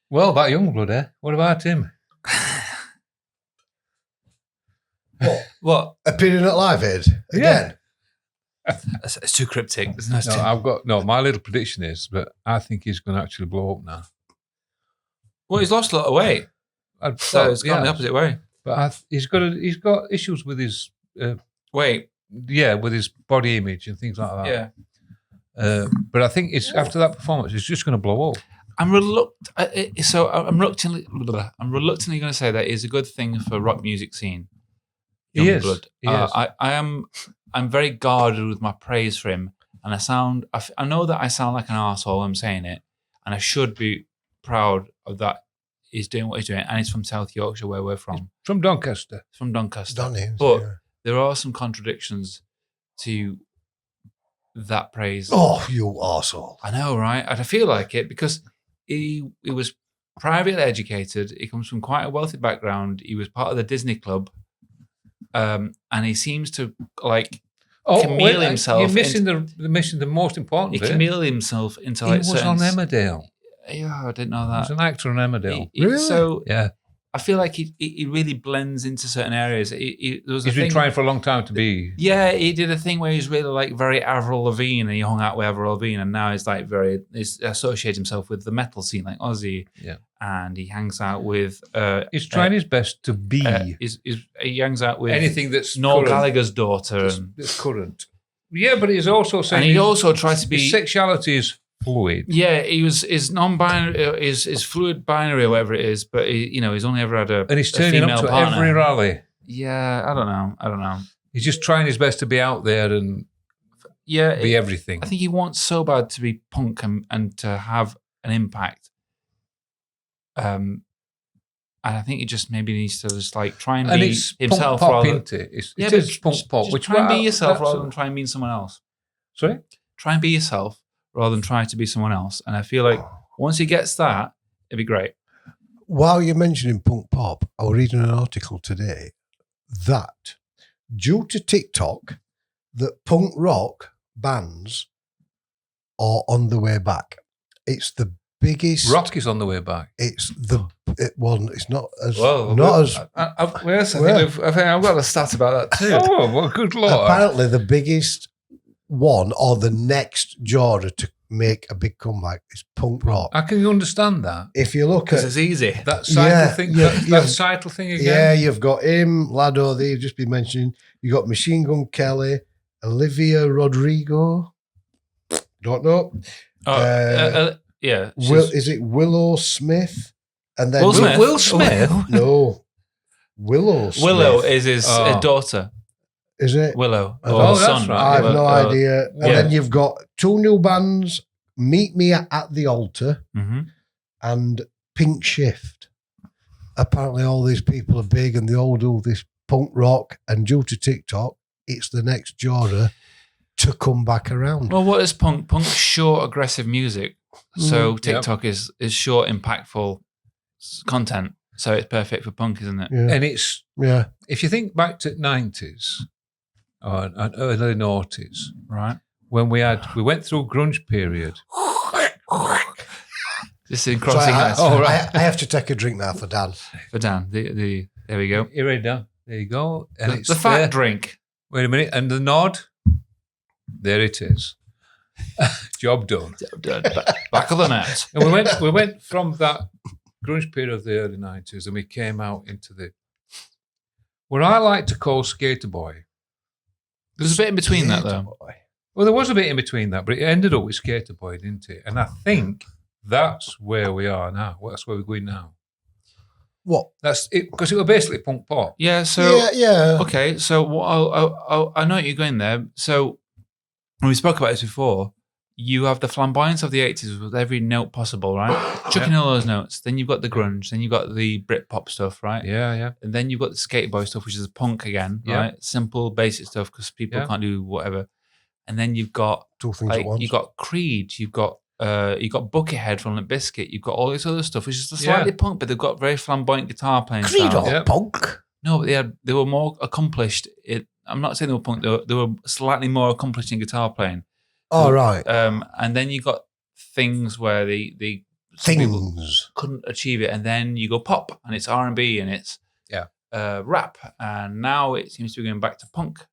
Well, about Youngblood, eh? What about him? What? Appearing at Live Aid again? It's too cryptic. There's No, my little prediction is, but I think he's going to actually blow up now. Well, he's lost a lot of weight, so it's gone the opposite way. But he's got issues with his weight. Yeah, with his body image and things like that. Yeah. But I think after that performance, it's just going to blow up. I'm reluctantly going to say that is a good thing for rock music scene. Youngblood. He is. I'm very guarded with my praise for him, and I know that I sound like an arsehole when I'm saying it, and I should be proud of that. He's doing what he's doing, and he's from South Yorkshire, where we're from. He's from Doncaster. But there are some contradictions to that praise. Oh, you arsehole. I know, right? I feel like it because he was privately educated. He comes from quite a wealthy background. He was part of the Disney Club. And he seems to chameleon himself. You're missing the most important bit. He chameleoned himself into He was on Emmerdale. Yeah, I didn't know that. He was an actor on Emmerdale. Really? So yeah, I feel like he really blends into certain areas. He's been trying for a long time to be. Yeah, he did a thing where he's really very Avril Lavigne, and he hung out with Avril Lavigne, and now he's he's associates himself with the metal scene like Ozzy. Yeah, and he hangs out with. He's trying his best to be. He hangs out with anything that's Noel Gallagher's daughter. That's current. Yeah, but he's also saying. And he also tries to be. His sexuality is fluid. Yeah, is non-binary, is fluid binary or whatever it is, but he's only ever had and he's turning up to partner. Every rally. Yeah, I don't know. He's just trying his best to be out there and be everything. I think he wants so bad to be punk and to have an impact. And I think he just maybe needs to just try and be himself. Punk pop, isn't it? It is punk pop. Just try and be yourself rather than try and be someone else. Sorry? Try and be yourself rather than trying to be someone else. And I feel like once he gets that, it'd be great. While you're mentioning punk pop, I was reading an article today that due to TikTok, that punk rock bands are on the way back. It's the biggest. Rock is on the way back. It's it's not as I think I've got a stat about that too. Oh, well, good lord! Apparently, the biggest one or the next genre to make a big comeback is punk rock. I can understand that. If you look at it's easy. That Seitel thing, that Seitel thing again. Yeah, you've got him, Lado. They've just been mentioning. You got Machine Gun Kelly, Olivia Rodrigo. Don't know. Yeah. Is it Willow Smith? And then Will Smith? No. Willow Smith. Willow is his daughter. Is it? Willow. That's son. right. I have no idea. And then you've got two new bands, Meet Me at the Altar and Pink Shift. Apparently all these people are big and they all do this punk rock, and due to TikTok, it's the next genre to come back around. Well, what is punk? Punk's short, aggressive music. So TikTok is short, impactful content. So it's perfect for punk, isn't it? Yeah. And it's if you think back to the 90s or early noughties, right? When we went through grunge period. This is crossing I have to take a drink now for Dan. For Dan, there we go. You're ready, Dan. There you go. And the fat drink. Wait a minute, and the nod. There it is. Job done. Back of the net. And we went from that grunge period of the early 90s, and we came out into what I like to call skater boy. There's a bit in between that, though. Well, there was a bit in between that, but it ended up with skater boy, didn't it? And I think that's where we are now. That's where we're going now. What? That's it, because it was basically punk pop. Yeah. So yeah. Okay. So I know you're going there. So when we spoke about this before, you have the flamboyance of the 80s with every note possible, right? Chucking all those notes. Then you've got the grunge. Then you've got the Britpop stuff, right? Yeah. And then you've got the skater boy stuff, which is punk again, right? Simple, basic stuff because people can't do whatever. And then you've got two things at once. You've got Creed. You've got Buckethead from Limp Bizkit. You've got all this other stuff, which is slightly punk, but they've got very flamboyant guitar playing. Creed or punk? No, but they were more accomplished. I'm not saying they were punk. They were slightly more accomplished in guitar playing. Oh, right. And then you got things where they some people things. couldn't achieve it, and then you go pop, and it's R&B, and it's rap, and now it seems to be going back to punk.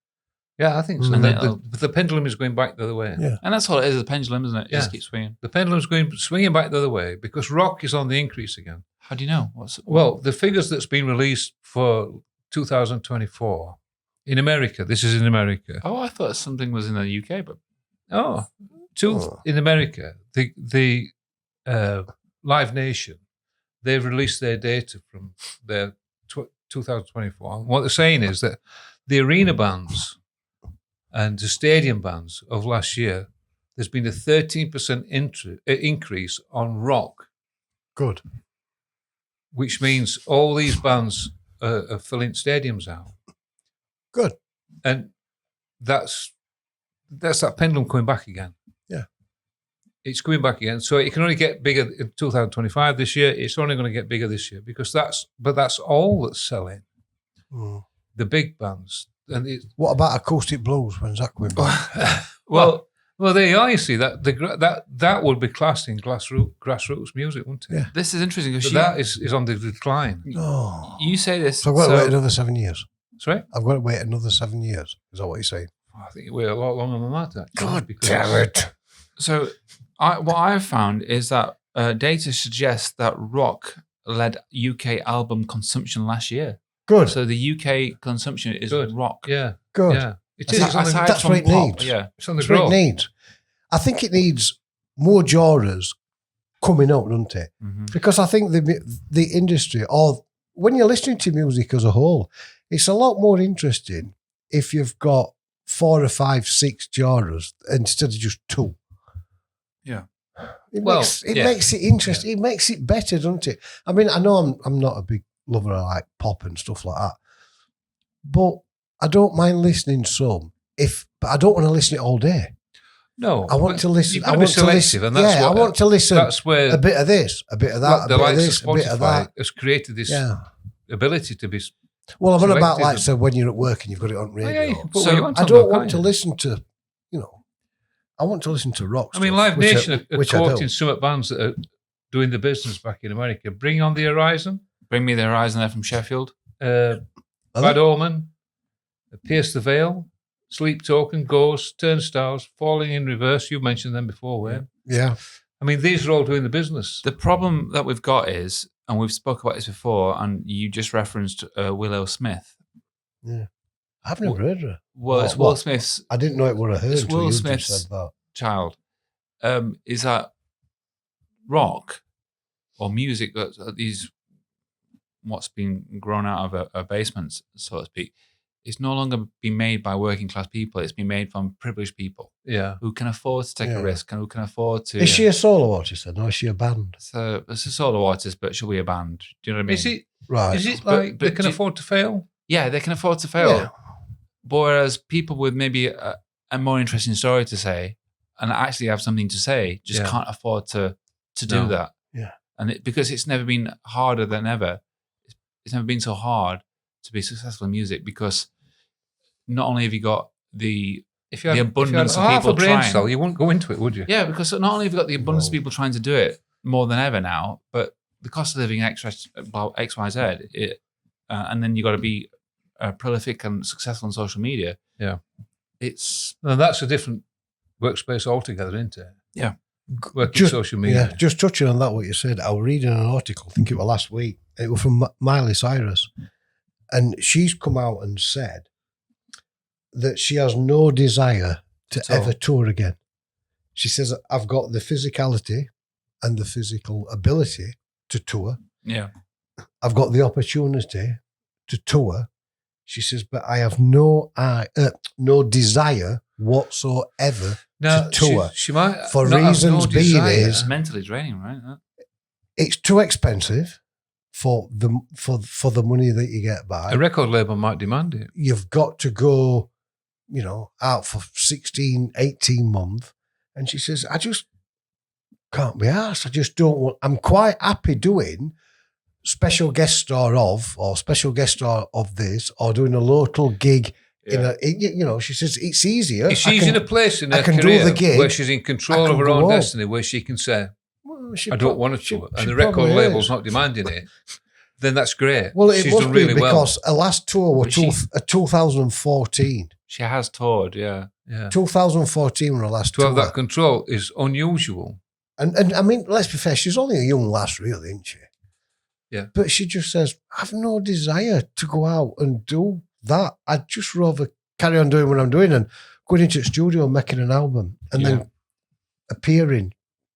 Yeah, I think so. The pendulum is going back the other way. Yeah. And that's all it is, the pendulum, isn't it? It just keeps swinging. The pendulum's swinging back the other way because rock is on the increase again. How do you know? Well, the figures that's been released for 2024 in America, this is in America. Oh, I thought something was in the UK, but... In America, the Live Nation, they've released their data from their 2024. And what they're saying is that the arena bands and the stadium bands of last year, there's been a 13% increase on rock. Good. Which means all these bands are filling stadiums out. Good. And that's that pendulum coming back again. Yeah. It's coming back again. So it can only get bigger in 2025 this year. It's only going to get bigger this year because that's all that's selling. The big bands. And what about acoustic blues? When's that coming back? well, there you are. You see that would be classed in grassroots music, wouldn't it? Yeah. This is interesting because that is on the decline. Oh. You say this. So I've got to wait another 7 years. Sorry? I've got to wait another 7 years. Is that what you're saying? I think you wait a lot longer than that. God damn it. So what I've found is that data suggests that rock led UK album consumption last year. Good. So the UK consumption is rock. Yeah. Good. Yeah. That's what it needs. Yeah. It's on the That's what growth. it needs. I think it needs more genres coming up, doesn't it? Mm-hmm. Because I think the industry, or when you're listening to music as a whole, it's a lot more interesting if you've got 4 or 5, 6 genres instead of just 2. Yeah. It makes it interesting. Yeah. It makes it better, doesn't it? I mean, I know I'm not a big lover of like pop and stuff like that, but I don't mind listening some. But I don't want to listen it all day. No, I want to listen. I want to listen. And that's I want to listen. That's where a bit of this, a bit of that, a bit of this, a bit of that has created this ability to be. Well, I'm on about like when you're at work and you've got it on radio. So I don't want to listen to, I want to listen to rock. I mean, Live Nation are quoting some bands that are doing the business back in America. Bring on the Horizon. Bring Me the Horizon. They're from Sheffield. Bad Omen. Pierce the Veil. Sleep Token, Ghost, Turnstiles, Falling in Reverse. You mentioned them before, Wayne. Yeah. I mean, these are all doing the business. The problem that we've got is, and we've spoken about this before, and you just referenced Willow Smith. Yeah. I've never heard of her. Well, it's Will Smith's... I didn't know it would have heard. It's Will Smith's child. Is that rock or music that these... what's been grown out of a basement, so to speak, it's no longer being made by working class people. It's been made from privileged people, who can afford to take a risk and who can afford to. Is she a solo artist then, or is she a band? So it's a solo artist, but she'll be a band. Do you know what I mean? Is it right? Is it like they can afford to fail? Yeah, they can afford to fail. Yeah. But whereas people with maybe a more interesting story to say and actually have something to say just can't afford to do that. Yeah, and because it's never been harder than ever. It's never been so hard to be successful in music because not only have you got the abundance of people brain trying, cell, you wouldn't go into it, would you? Yeah, because not only have you got the abundance of people trying to do it more than ever now, but the cost of living about X, Y, Z, and then you got to be prolific and successful on social media. Yeah, and that's a different workspace altogether, isn't it? Yeah, working social media. Yeah, just touching on that, what you said, I was reading an article, I think it was last week. It was from Miley Cyrus, and she's come out and said that she has no desire to ever tour again. She says, I've got the physicality and the physical ability to tour. Yeah. I've got the opportunity to tour. She says, but I have no desire whatsoever to tour. She might for reasons being it's mentally draining, right? It's too expensive for the money that you get by. A record label might demand it. You've got to go, out for 16, 18 months. And she says, I just can't be arsed. I just don't want, I'm quite happy doing special guest star of this, or doing a local gig she says it's easier. If she's in a place in her career where she's in control of her own destiny, where she can say, well, I don't want to tour, and the record label's not demanding it, then that's great. Well, it She's must done be really because well. her last tour was 2014. She has toured, yeah. 2014 was her last To tour. have that control is unusual. And I mean, let's be fair, she's only a young lass, really, isn't she? Yeah. But she just says, I've no desire to go out and do that. I'd just rather carry on doing what I'm doing and going into the studio and making an album and then appearing.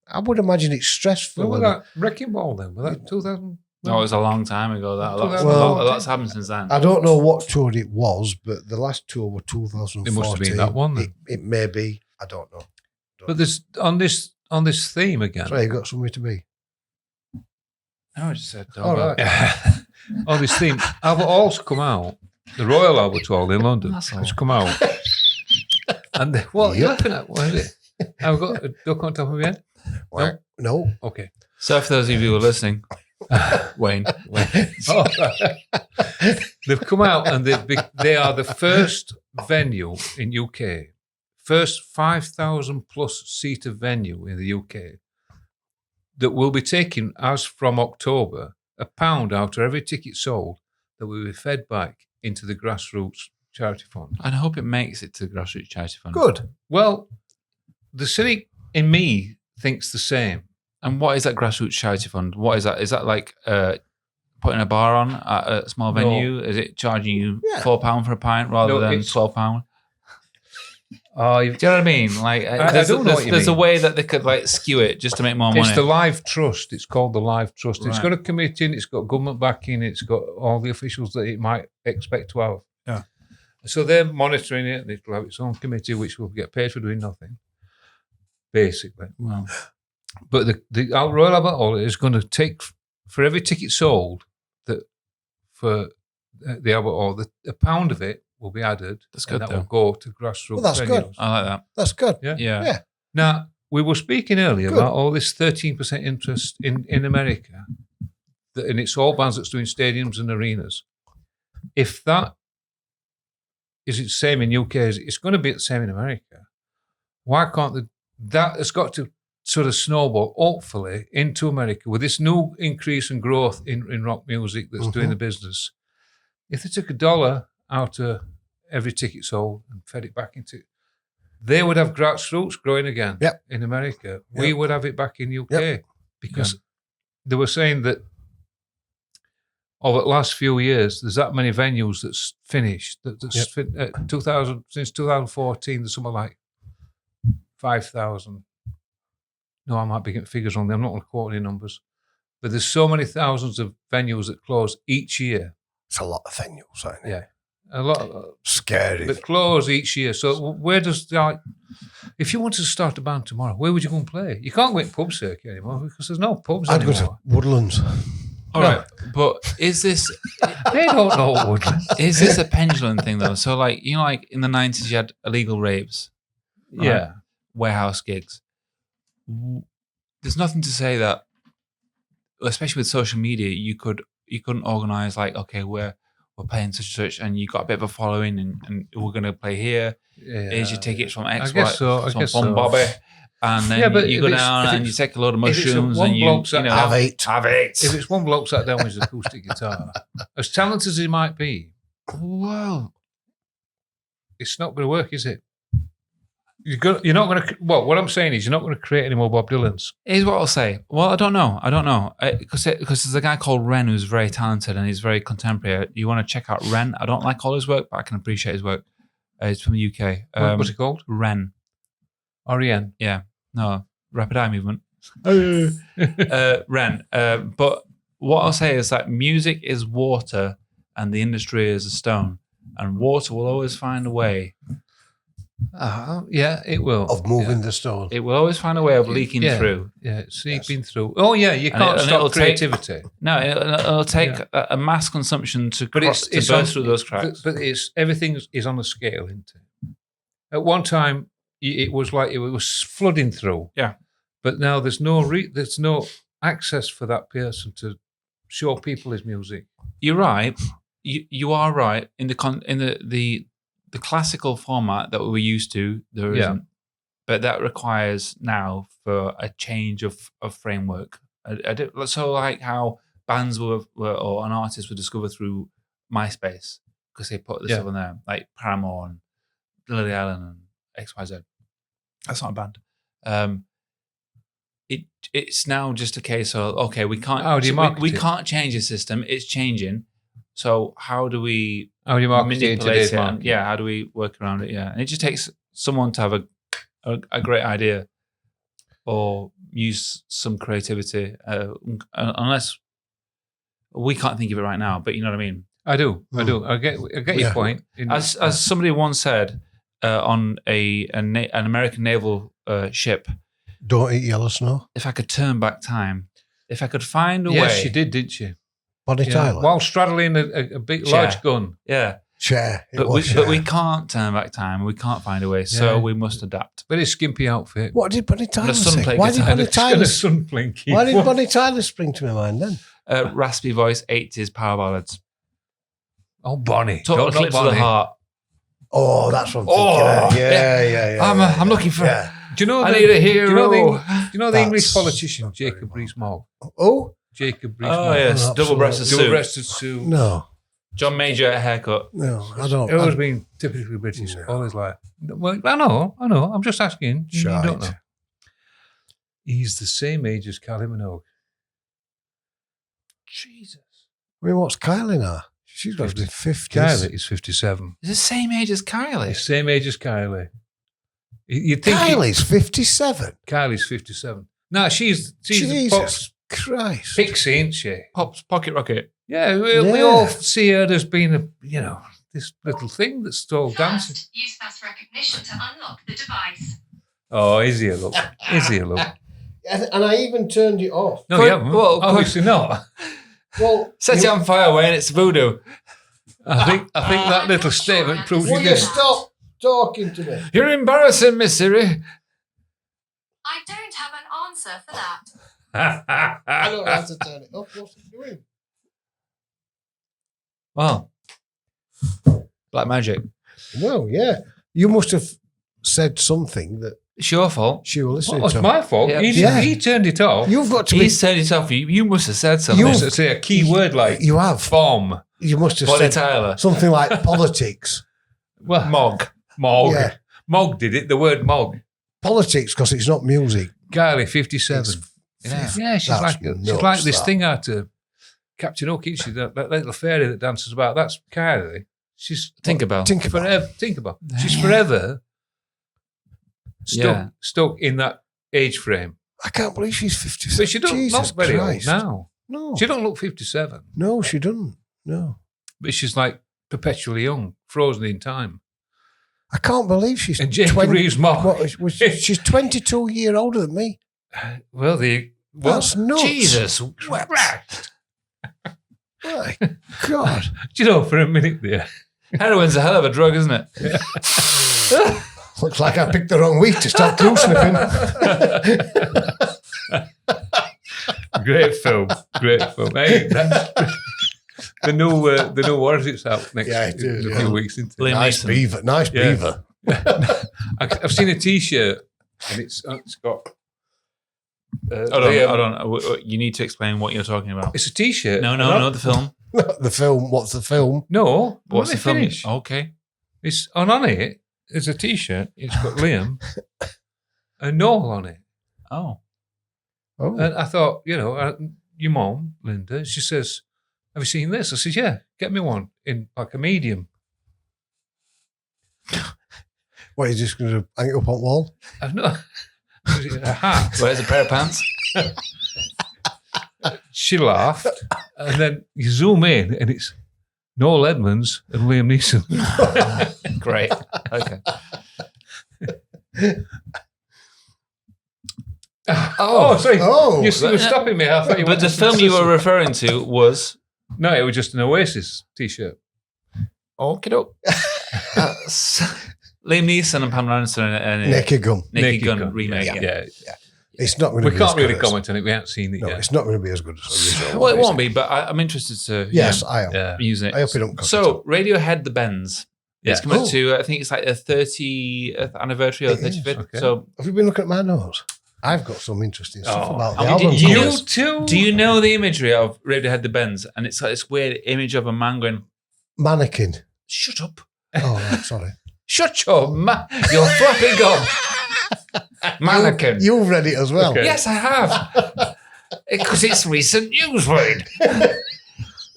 I would imagine it's stressful. When was that Wrecking Ball then? Was that 2000? No, it was a long time ago. That a lot's happened since then. I don't know what tour it was, but the last tour was 2014. It must have been that one then. It may be. I don't know. But there's on this theme again. Sorry, you got somewhere to be. No, I just said. All right. On this theme, Albert Hall's come out. The Royal Albert Hall in London has come out. And what are you laughing at? What is it? I've got a duck on top of my head. No. Okay. So for those of you who are listening, Wayne. Oh, they've come out and they are the first venue in UK, first 5,000 plus seater venue in the UK that will be taking, as from October, £1 out of every ticket sold that will be fed back into the Grassroots charity fund. And I hope it makes it to the Grassroots charity fund. Good. Well, the cynic in me thinks the same. And what is that Grassroots charity fund? What is that? Is that like putting a bar on at a small venue? Is it charging you £4 for a pint rather than £12? Do you know what I mean? Like, there's a way that they could like skew it just to make more money. It's the Live Trust. It's called the Live Trust. Right. It's got a committee, it's got government backing, it's got all the officials that it might expect to have. Yeah. So they're monitoring it, and it'll have its own committee, which will get paid for doing nothing, basically. Wow. But the Royal Albert Hall is going to take, for every ticket sold that for the Albert Hall, £1 of it will be added. That's good. And that will go to grassroots. Well, that's venues. good. I like that. That's good. Yeah. Now, we were speaking earlier about all this 13% interest in America, and it's all bands that's doing stadiums and arenas. If that is the same in UK, it's going to be the same in America. Why can't that has got to sort of snowball, hopefully, into America with this new increase in growth in rock music that's doing the business. If they took $1 out of every ticket sold and fed it back into, they would have Grassroots growing again in America. Yep. We would have it back in UK because they were saying that over the last few years, there's that many venues that's finished. Since 2014, there's something like 5,000. No, I might be getting figures on them. I'm not going to quote any numbers. But there's so many thousands of venues that close each year. It's a lot of venues, isn't it? Yeah. A lot of scary. That close each year. So where does if you wanted to start a band tomorrow, where would you go and play? You can't go in pub circuit anymore because there's no pubs anymore. I'd go to Woodlands. All right, but is this? They don't know Woodlands. Is this a pendulum thing though? So like like in the 90s, you had illegal raves, right? Yeah, warehouse gigs. There's nothing to say that, especially with social media, you couldn't organize like, okay, we're playing such and such, and you got a bit of a following, and we're going to play here. Here's your tickets from X, Y, from Bobby. And then you go down and you take a load of mushrooms and have eight. If it's one bloke sat down with his acoustic guitar, as talented as he might be, well, it's not going to work, is it? You're not going to. Well, what I'm saying is, you're not going to create any more Bob Dylans. Here's what I'll say. Well, I don't know, because there's a guy called Ren who's very talented and he's very contemporary. You want to check out Ren? I don't like all his work, but I can appreciate his work. He's from the UK. What's it called? Ren. R-E-N. Yeah. No, rapid eye movement. Ren. But what I'll say is that music is water and the industry is a stone, and water will always find a way. Yeah, it will. Of moving the stone. It will always find a way of leaking through. Yeah, seeping through. Oh, yeah, you can't stop creativity. It'll take a mass consumption to burst through those cracks. But everything is on a scale, isn't it? At one time, it was like it was flooding through. Yeah. But now there's no access for that person to show people his music. You're right. You are right in the classical format that we're used to. There isn't. but that requires now for a change of framework. So like how bands were or an artist were discovered through MySpace because they put this stuff on there, like Paramore and Lily Allen and XYZ. That's not a band. It's now just a case of okay, we can't we can't change the system. It's changing. So how do we manipulate it? And, how do we work around it? Yeah, and it just takes someone to have a great idea or use some creativity. Unless we can't think of it right now, but you know what I mean. I do. I get your point. As somebody once said on an American naval ship. Don't eat yellow snow. If I could turn back time, if I could find a way. Yes, she did, didn't she? Bonnie Tyler. While straddling a big, large gun. Yeah. Chair. But we can't turn back time. We can't find a way, so we must adapt. Very skimpy outfit. What did Bonnie Tyler say? Why did Bonnie Tyler spring to my mind then? Raspy voice, 80s power ballads. Oh, Bonnie. Total Eclipse of the Heart. Oh, that's what I'm thinking. Yeah. I'm looking for... Do you know I need a hero. Do you know the English politician, Jacob Rees-Mogg? Oh? Jacob Rees-Mogg. Oh, yes. Double-breasted suit. Double-breasted suit. No. John Major haircut. No, I don't. He's always been typically British all his life. Well, I know. I'm just asking. You don't know. He's the same age as Kylie Minogue. Jesus. I mean, what's Kylie now? She's got to be 50. Kylie is 57. He's the same age as Kylie. The same age as Kylie. You'd think Kylie's 57. Kylie's 57. No, she's Jesus Christ. Pixie, ain't she? Pop's Pocket Rocket. Yeah, we all see her as being this little thing that's still dancing. Use face recognition to unlock the device. Oh, is he a look? And I even turned it off. No, you haven't. Well, obviously not. Well, set it on fire, Wayne. It's voodoo. I think that little statement proves will you stop talking to me? You're embarrassing me, Siri. I don't have an answer for that. I don't know how to turn it off. What's it doing? Well, black magic. Well, yeah. You must have said something that it's your fault. She was listening it's my fault. Yeah. He turned it off. You've got to He's turned it off. You must have said something. You say a key word like you have. Bomb. You must have Bonnie said Tyler. something like politics. Well, Mog. Yeah. Mog did it. The word Mog. Politics, because it's not music. Kylie, 57. Yeah, she's like this thing out of Captain Hook, isn't she? That little fairy that dances about. That's Kylie. She's Tinkerbell. Tinkerbell. She's forever stuck in that age frame. I can't believe she's 57. But she don't look very old now. No. She don't look 57. No, she doesn't. No. But she's like perpetually young, frozen in time. I can't believe she's and Jacob Rees-Mogg. She's 22 years older than me. That's nuts. Jesus Christ. My God. Do you know, for a minute there, heroin's a hell of a drug, isn't it? Yeah. Looks like I picked the wrong week to start cool sniffing. Great film. Hey, the new Oasis out next in a few weeks. Into Nice beaver. Beaver. I've seen a T-shirt and it's got. Hold on. You need to explain what you're talking about. It's a T-shirt. No, the film. The film. What's the film? No. What's the film? Finish. Okay. It's on it. It's a T-shirt. It's got Liam and Noel on it. Oh. And I thought, your mom, Linda, she says, "Have you seen this?" I said, "Yeah, get me one in like a medium." What, are you just going to hang it up on the wall? No. A hat. Where's a pair of pants? She laughed, and then you zoom in, and it's Noel Edmonds and Liam Neeson. Great. Okay. Sorry. Oh, you were stopping me. I thought you but the film you were referring to was... No, it was just an Oasis T-shirt. Okay, doke. Liam Neeson and Pamela Anderson and Naked Gun remake. Yeah. It's not going to be. We can't really comment on it. We haven't seen it yet. It's not going to be as good as original. Well, it won't be, but I'm interested to. Yes, I am. Using it. I hope it don't. So, Radiohead, the Bends. It's coming up to, I think it's like the 30th anniversary or It is, 35th. okay. So, Have you been looking at my notes? I've got some interesting stuff about the I mean, album you covers. too. do you know the imagery of Radiohead the Benz? And it's like this weird image of a man going, Mannequin. shut up. Oh, right, sorry. Shut your your flapping gum. Mannequin. You've read it as well. Okay. Yes, I have. Because it's recent news, Wade.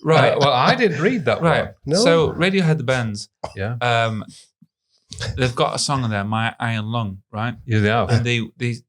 Right. Well, I didn't read that Right. one. No. So Radiohead the Benz, Yeah. they've got a song on there, My Iron Lung, right? Yeah, they are. And they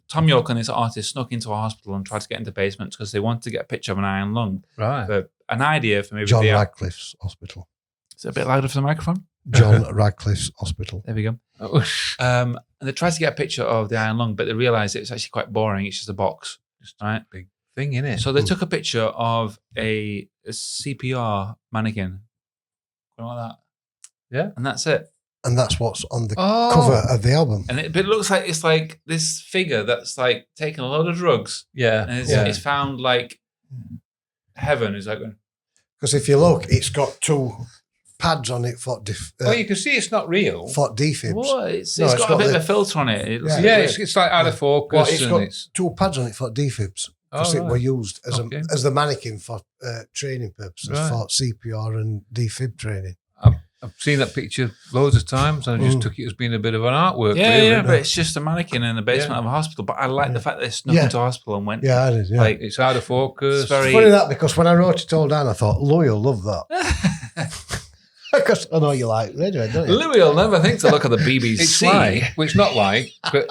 Tom York and this artist snuck into a hospital and tried to get into basements because they wanted to get a picture of an iron lung. Right. For an idea for maybe John Radcliffe's Hospital. Is it a bit louder for the microphone? John Radcliffe's Hospital. There we go. Oh, And they tried to get a picture of the iron lung, but they realised it was actually quite boring. It's just a box, right? big thing, innit? So they took a picture of a CPR mannequin. Like that. Yeah. And that's it. And that's what's on the Oh. cover of the album. And it looks like it's like this figure that's like taking a load of drugs Yeah. and yeah. it's found like heaven. Is like going, Because if you look, it's got two pads on it for Well, you can see it's not real. for defibs. what? It's No, got it's a got bit the- of a filter on it. It looks Yeah. like Yeah, weird. it's like out of focus. Well, it's and got it's, two pads on it for defibs because it right. were used as Okay. as the mannequin for training purposes Right. for CPR and defib training. I've seen that picture loads of times, and I just took it as being a bit of an artwork. Yeah, really. yeah, but it's just a mannequin in the basement of a hospital. But I like the fact that they snuck Yeah. into a hospital and went. Yeah, I did. Yeah. Like, It's out of focus. It's very- Funny that because when I wrote it all down, I thought Louis will love that. Because I know you like Radiohead, don't you? Louis will never think to look at the BBC. It's like, well, it's not like, but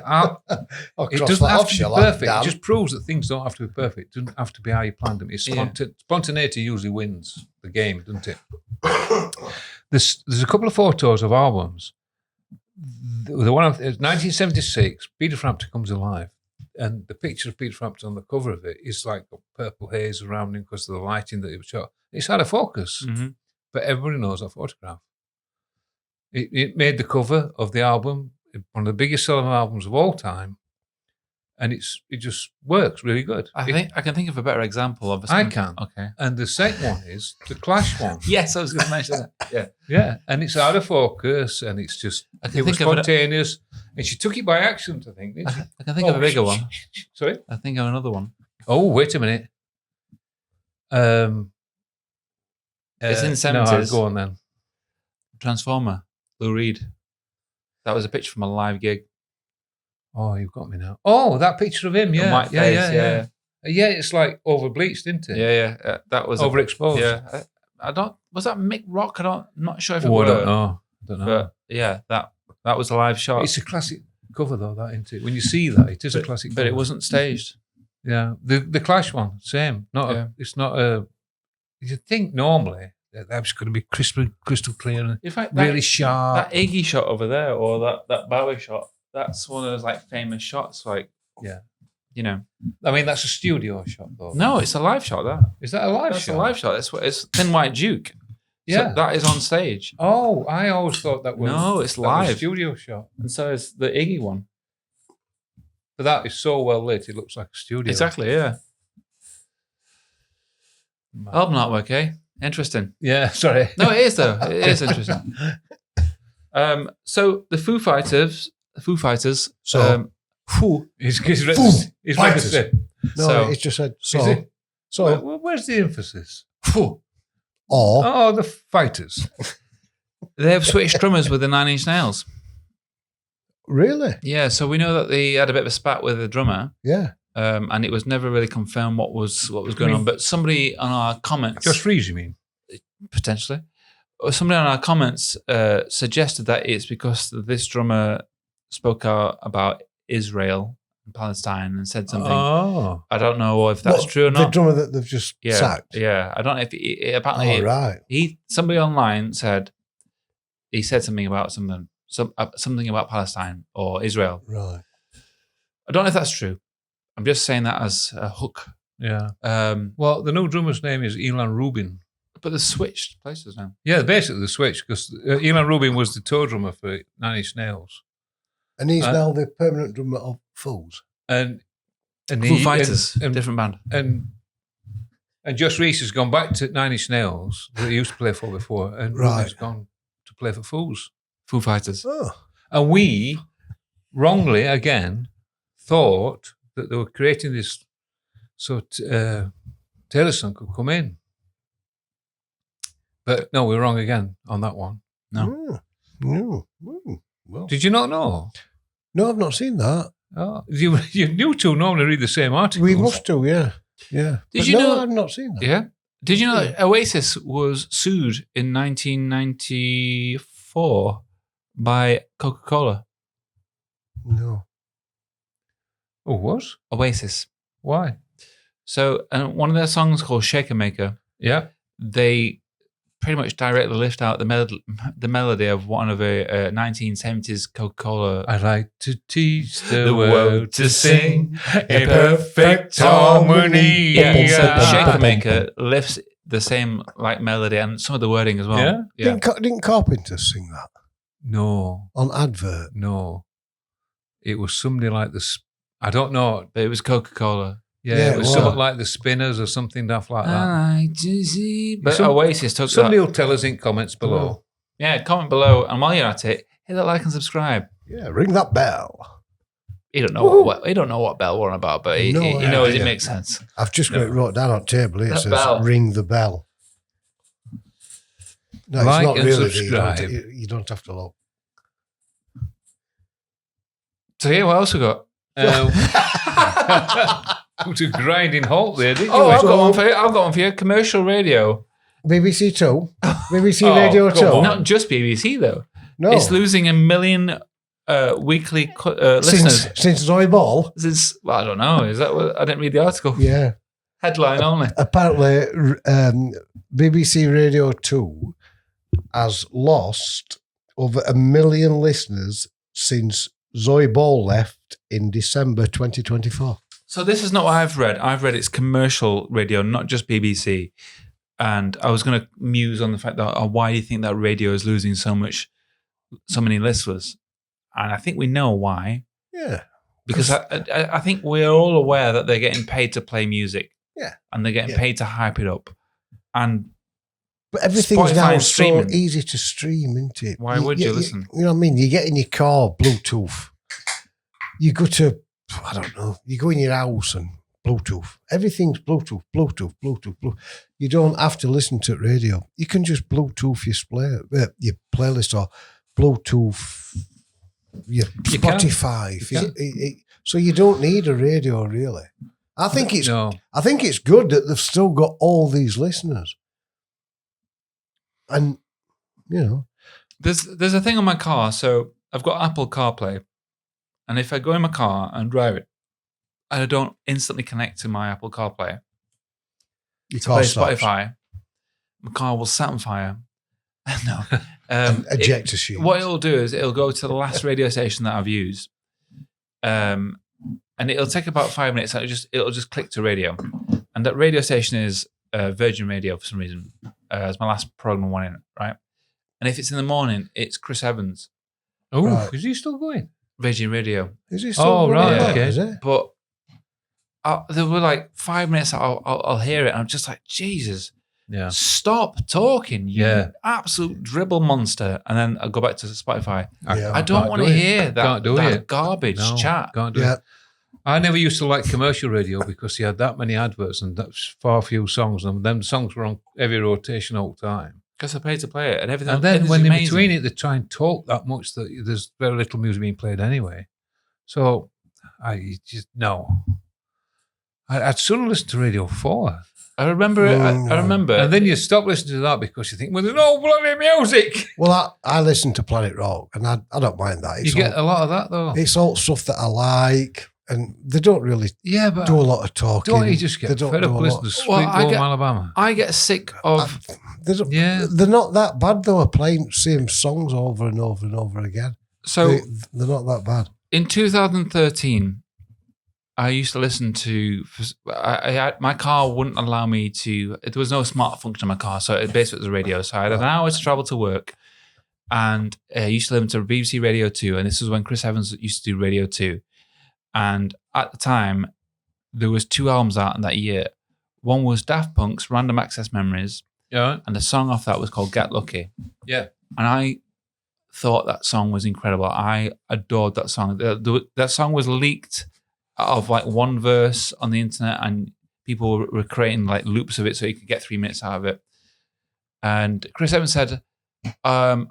Oh, it cross doesn't that have off, to be shall I? perfect. Damn. It just proves that things don't have to be perfect. It doesn't have to be how you planned them. It's spontaneity usually wins the game, doesn't it? There's a couple of photos of albums. The one of 1976, Peter Frampton Comes Alive, and the picture of Peter Frampton on the cover of it is like a purple haze around him because of the lighting that it was shot. It's out of focus, Mhm. but everybody knows that photograph. It made the cover of the album, one of the biggest selling albums of all time, and it just works really good. I think I can think of a better example of. I can. Okay. And the second one is the Clash one. Yes, I was going to mention that. Yeah. Yeah, and it's out of focus, and it's just I can it was think of spontaneous, and she took it by accident, I think. Didn't she? I can think of a bigger one. Sorry. I think of another one. Oh, wait a minute. It's in the No, 70s. go on then. Transformer. Lou Reed. That was a picture from a live gig. Oh, you've got me now. Oh, that picture of him, The yeah, white yeah, face, yeah. Yeah, it's like over bleached, isn't it? Yeah. That was Overexposed. Yeah. I don't. Was that Mick Rock? I'm not sure if it Oh, I was. don't know. But yeah, that was a live shot. It's a classic cover though, that, isn't it? When you see that, it is a classic. But it cover. wasn't staged. Yeah, the Clash one, same. It's not a. You think normally that's going to be crystal clear and In fact, really sharp. that Iggy shot over there, or that Bowie shot. That's one of those like famous shots. Like, Yeah. you know. I mean, that's a studio shot though. No, it's a live shot. That Is that a live that's shot? a live shot. It's Thin White Duke. Yeah. So that is on stage, Oh, I always thought that was No, it's that was a live. studio shot. and so is the Iggy one. But that is so well lit, it looks like a studio. Exactly. Yeah. Album artwork, eh? Interesting. Yeah, sorry. No, it is though. It is interesting. So the Foo Fighters. So- Foo. He's read Foo he's read the Fighters. script. No, So- it's just said Is so. it? So, Where's the emphasis? Foo. or Oh, the fighters. They have switched drummers with the Nine Inch Nails. really? Yeah, so we know that they had a bit of a spat with the drummer, Yeah. and it was never really confirmed what was going on. But somebody on our comments, Just freeze, you mean? potentially, or somebody on our comments suggested that it's because this drummer spoke out about Israel and Palestine and said something. Oh. I don't know if that's What, true or The not. drummer that they've just Yeah, sacked. yeah. I don't know if it, Oh, apparently right. somebody online said he said something about something about Palestine or Israel. Right. I don't know if that's true. I'm just saying that as a hook. Yeah. Well, the new drummer's name is Elon Rubin. But they've switched places now. Yeah, basically the switch, because Elon Rubin was the tour drummer for Nine Inch Nails. And he's now the permanent drummer of Fools. And Foo Fighters, and different band. and And Josh Reese has gone back to Nine Inch Nails that he used to play for before, and Right. Ruben's gone to play for Foo Fighters. Oh. And we, wrongly again, thought that they were creating this so Taylorson could come in. But no, we were wrong again on that one. No. No. Mm. Well, Did you not know? no, I've not seen that. Oh, you two normally read the same articles. We must do, yeah. Yeah. Did But you no, know- I've not seen that. Yeah. Did you know that Oasis was sued in 1994 by Coca-Cola? No. Oh, was? Oasis. Why? So, and one of their songs called Shaker Maker, Yeah. they pretty much directly lift out the melody of one of a 1970s Coca-Cola. I like to teach the, The world world to to sing sing in perfect harmony. Yeah, so Yeah. Shaker Maker lifts the same like melody and some of the wording as well. Yeah? Didn't Carpenter sing that No, on advert? no. It was somebody like I don't know. But it was Coca-Cola. Yeah, Yeah, it was it something was. like the Spinners or something daft like that. I like to see. But Some- Oasis took Somebody that. will tell us in comments below. Yeah, comment below. And while you're at it, hit that like and subscribe. Yeah, ring that bell. He don't know what bell we're on about, but he No knows idea. it makes sense. I've just got it wrote down on table. It That says bell. ring the bell. No, Like it's not and really. subscribe. You don't have to look. So yeah, what else we got? To grinding halt there, didn't you? Oh, I've So- got one for you. I've got one for you. Commercial radio. BBC Two, BBC Oh, Radio come 2. on. Not just BBC though. No, It's losing 1 million weekly listeners since Zoe Ball. since. Well, I don't know. Is that what? I didn't read the article. Yeah, Headline only. apparently BBC Radio 2 has lost over 1 million listeners since Zoe Ball left in December 2024. So this is not what I've read. I've read it's commercial radio, not just BBC. And I was going to muse on the fact that why do you think that radio is losing so many listeners? And I think we know why. Yeah, Because I think we're all aware that they're getting paid to play music. Yeah. And they're getting Yeah. paid to hype it up. And but everything's Spotify now and so streaming. easy to stream, isn't it? Why would you listen? You know what I mean? You get in your car, Bluetooth. You go to, I don't know, you go in your house and Bluetooth. Everything's Bluetooth. You don't have to listen to radio. You can just Bluetooth your playlist or Bluetooth your You can. Spotify. You can. So you don't need a radio, really. I think it's No. I think it's good that they've still got all these listeners. And, you know, there's a thing on my car. So I've got Apple CarPlay. And if I go in my car and drive it, and I don't instantly connect to my Apple CarPlay, you to play can't stop. Spotify, my car will set on fire. No. Ejector sheet. What it'll do is it'll go to the last radio station that I've used. And it'll take about 5 minutes. It'll just click to radio. And that radio station is Virgin Radio for some reason. It's my last program one in it, right? And if it's in the morning, it's Chris Evans, Oh, Right. is he still going? Virgin Radio. Is it still Oh, going right, on? okay. Is it? But there were like 5 minutes I'll hear it and I'm just like, Jesus, Yeah. stop talking, you Yeah. absolute dribble monster. And then I'll go back to Spotify. Yeah. I don't can't want do to it. hear Can't do that it. garbage No, chat. Can't do Yeah. it. I never used to like commercial radio because you had that many adverts and that's far few songs, and them songs were on every rotation all the time. Because I paid to play it and everything. And then when in amazing. between it, they try and talk that much that there's very little music being played anyway. So I just no. I'd sooner listen to Radio 4. I remember it. I remember. And then you stop listening to that because you think, well, there's no bloody music. Well, I listen to Planet Rock, and I don't mind that. You It's get all, a lot of that though. it's all stuff that I like, and they don't really Yeah, but do a lot of talking. don't you just They get don't fed do up a listening lot. to Sweet Well, I Home get- Alabama? I get sick of. Yeah. They're not that bad though. Playing the same songs over and over and over again. So They're not that bad. in 2013, I used to listen to. My car wouldn't allow me to. There was no smart function in my car, so it basically was a radio. So I had an hour to travel to work, and I used to listen to BBC Radio 2, and this was when Chris Evans used to do Radio 2. And at the time, there was 2 albums out in that year. One was Daft Punk's Random Access Memories, Yeah. and the song off that was called Get Lucky. Yeah. And I thought that song was incredible. I adored that song. That song was leaked out of like one verse on the internet, and people were creating like loops of it so you could get 3 minutes out of it. And Chris Evans said, I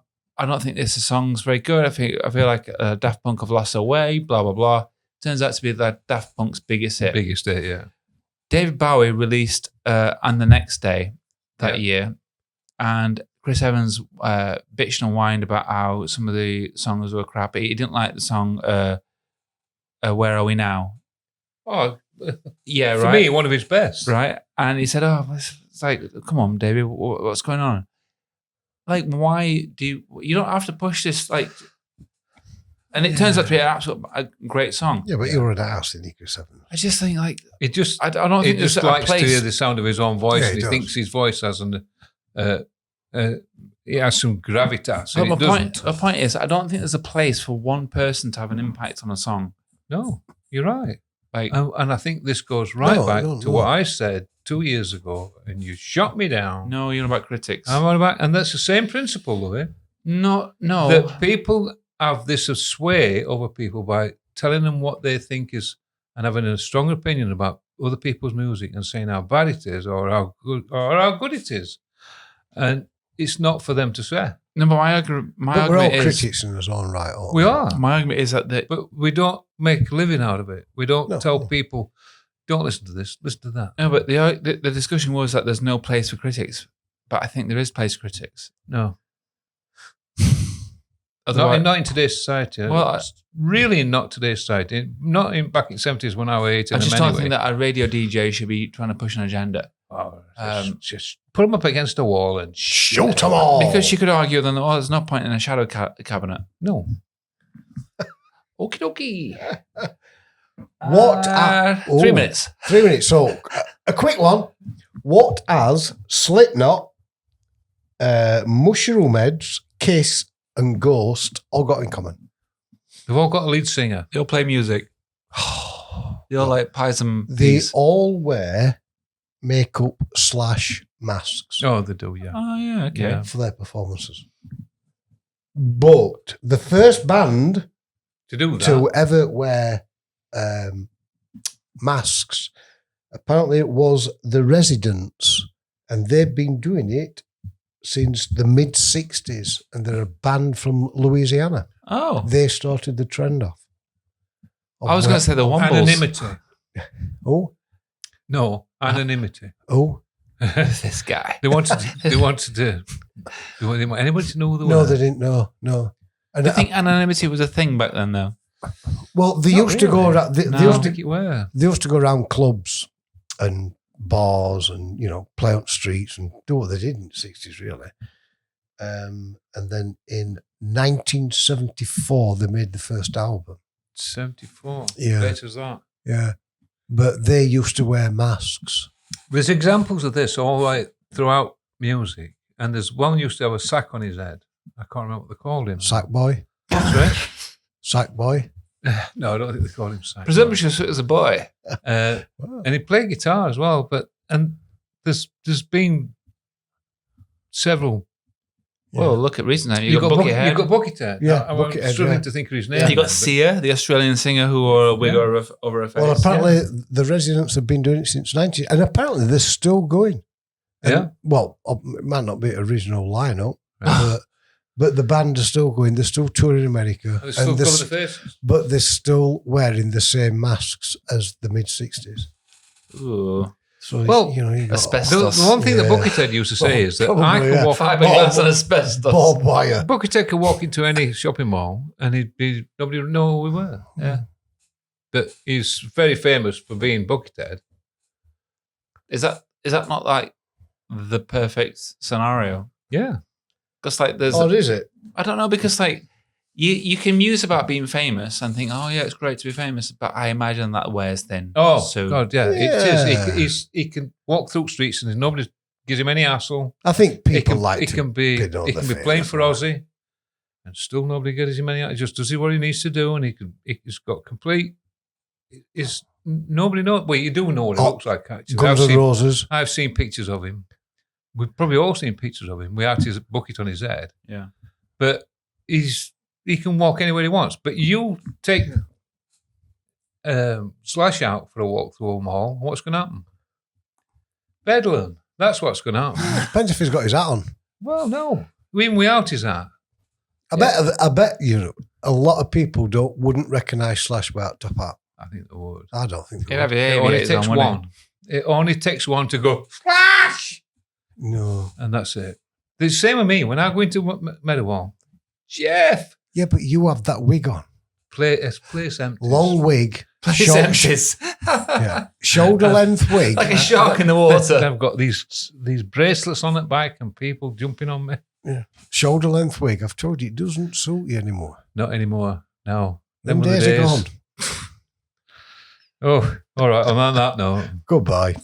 don't think this song's very good. I feel like Daft Punk have lost their way, blah, blah, blah. Turns out to be that Daft Punk's biggest hit. Biggest hit, yeah. David Bowie released And the Next Day that year. And Chris Evans bitched and whined about how some of the songs were crap. He didn't like the song Where Are We Now? Oh, yeah, for right. me, one of his best. Right. And he said, it's like, come on, David, what's going on? Like, why you don't have to push this, like, and it turns out to be a great song. Yeah, but you're an arse in Chris Evans. I just think, like, It just, I don't think he there's just a likes to place. hear the sound of his own voice, Yeah, and he he does. thinks his voice has he has some gravitas. But And my it doesn't. point is, I don't think there's a place for one person to have an impact on a song. No, you're right. Like, And I think this goes right No, back no, to no. what I said 2 years ago, and you shot me down. no, you're about critics. I'm on about, and that's the same principle, Louis. No. That people have this sway over people by telling them what they think is, and having a strong opinion about other people's music and saying how bad it is or how good it is, and it's not for them to say. No, but my But we're all argument is, critics in his own right. We are, my argument is that but we don't make a living out of it. We don't No. tell people, don't listen to this, listen to that. no, but the discussion was that there's no place for critics, but I think there is place for critics. No. Otherwise, Not in today's society. Well, It's really not today's society. Not in back in the 70s when I was 8. I just don't think that a radio DJ should be trying to push an agenda. Just put them up against a wall and Shoot them all. Because you could argue then, there's no point in a shadow cabinet. No. Okie dokie. What? 3 minutes. 3 minutes. So, a quick one. What has Slipknot, Mushroom Heads, Kiss, and Ghost all got in common? They've all got a lead singer. They all play music. They all like pies and They peas. all wear makeup / masks Oh, they do, yeah. Oh, yeah, okay. Yeah. for their performances. But the first band To do that. to ever wear masks, apparently it was the Residents, and they've been doing it since the mid 60s, and they're a band from Louisiana. Oh. They started the trend off. I was going to say the Wombles. Anonymity. Oh, No, anonymity. oh. This guy. They wanted to, they want anybody to know who they No, were. they didn't know. No. And I think anonymity was a thing back then, though. well, they Not used to go really. around. They, No. I used don't to, think it were. they used to go around clubs and bars and play on streets and do what they did in the 60s, really. And then in 1974, they made the first album. 74. Yeah. Late as that. Yeah, but they used to wear masks. There's examples of this all right throughout music. And there's one who used to have a sack on his head. I can't remember what they called him. Sack boy, That's right. sack boy. No, I don't think they called him sack. Presumptuous as a boy. And he played guitar as well. And there's been several. Well, look at recent time. You've got Buckethead. You've got Buckethead. Yeah, I'm Buckethead, struggling yeah. to think of his name. You got then, Sia, the Australian singer who wore a wig Yeah. over her face. Well, apparently the Residents have been doing it since 90s, and apparently they're still going. And, Yeah. Well, it might not be original lineup, but the band are still going. They're still touring America, They still and they're cover the faces. but they're still wearing the same masks as the mid 60s. Ooh. So Well, you got asbestos. The one thing that Yeah. Buckethead used to say is that I Probably, could yeah. walk. Fiberglass and asbestos. barbed wire. Buckethead could walk into any shopping mall and nobody would know who we were. Yeah. But he's very famous for being Buckethead. Is that not like the perfect scenario? Yeah. Because like there's, Or is it? I don't know, because like you can muse about being famous and think, oh yeah, it's great to be famous, but I imagine that wears thin. Oh, so God, yeah. Yeah. It is. He can walk through streets and nobody gives him any hassle. I think He people can, like he to can be get on he the can be fame, playing for right? Aussie and still nobody gives him any. Just does he what he needs to do, and he's got complete. He's nobody knows. Well, you do know what he looks like, actually. Guns N' Roses. I've seen pictures of him. We've probably all seen pictures of him. We had his bucket on his head. Yeah. But he can walk anywhere he wants. But you take Slash out for a walk through a mall, what's going to happen? Bedlam. That's what's going to happen. Depends if he's got his hat on. Well, no. Even without his hat. I bet a lot of people wouldn't recognise Slash without top hat. I think they would. I don't think they He'd would. have It only takes on, wouldn't one. It only takes one to go, Slash! No. And that's it. The same with me. When I go into Meadowhall, Jeff! Yeah, but you have that wig on. Place empty. Long wig. Place empties. Yeah. Shoulder length wig. Like a shark in the water. I've got these bracelets on at bike and people jumping on me. Yeah. Shoulder length wig. I've told you, it doesn't suit you anymore. Not anymore. No. Them Them were the days are gone. Oh, all right. On that note. Goodbye.